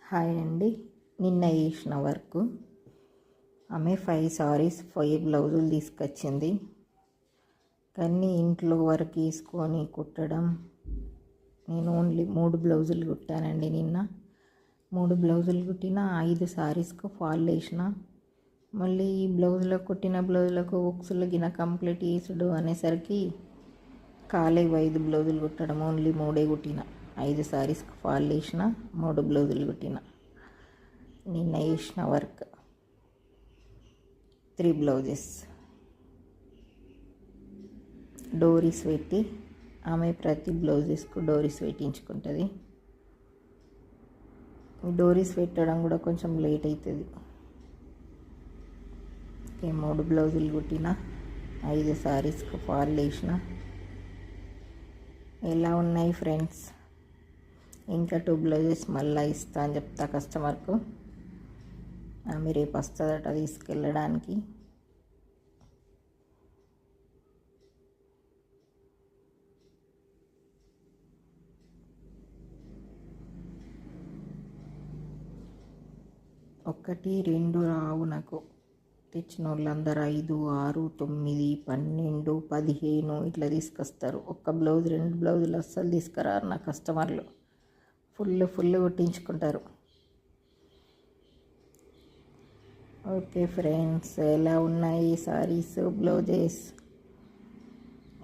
Hi అండి. నిన్న వేసిన వర్క్ ఆమె 5 సారీస్ 5 బ్లౌజులు తీసుకొచ్చింది. కానీ ఇంట్లో వర్క్ వేసుకొని కుట్టడం, నేను ఓన్లీ 3 బ్లౌజులు కుట్టానండి. నిన్న 3 బ్లౌజులు కుట్టిన 5 సారీస్కు ఫాల్ వేసిన. మళ్ళీ ఈ బ్లౌజులకు కుట్టిన బ్లౌజులకు ఉక్సులు గిన కంప్లీట్ చేసుడు అనేసరికి కాలేవు 5 బ్లౌజులు కుట్టడం. ఓన్లీ 3 కుట్టిన. 5 సారీస్కి ఫాల్ వేసిన, 3 బ్లౌజులు కుట్టిన. నిన్న వేసిన వర్క్ 3 బ్లౌజెస్ డోరీస్ పెట్టి, ఆమె ప్రతి బ్లౌజెస్కు డోరీస్ పెట్టించుకుంటుంది. డోరీస్ పెట్టడం కూడా కొంచెం లేట్ అవుతుంది. 3 బ్లౌజులు కుట్టిన, 5 సారీస్కు ఫాల్ వేసిన. ఎలా ఉన్నాయి ఫ్రెండ్స్? ఇంకా 2 బ్లౌజెస్ మళ్ళీ ఇస్తా అని చెప్తా కస్టమర్కు. ఆమె రేపు వస్తుందట తీసుకెళ్ళడానికి. ఒకటి 2 రావు నాకు. తెచ్చిన వాళ్ళందరూ 5, 6, 9, 12, 15 ఇట్లా తీసుకొస్తారు. ఒక్క బ్లౌజ్ 2 బ్లౌజులు అస్సలు తీసుకురారు నా కస్టమర్లు. ఫుల్ కుట్టించుకుంటారు. ఓకే ఫ్రెండ్స్, ఎలా ఉన్నాయి సారీస్, బ్లౌజెస్?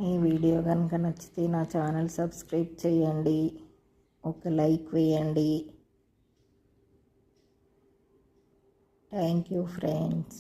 ఈ వీడియో కనుక నచ్చితే నా ఛానల్ సబ్స్క్రైబ్ చేయండి, ఒక లైక్ వేయండి. Thank you friends.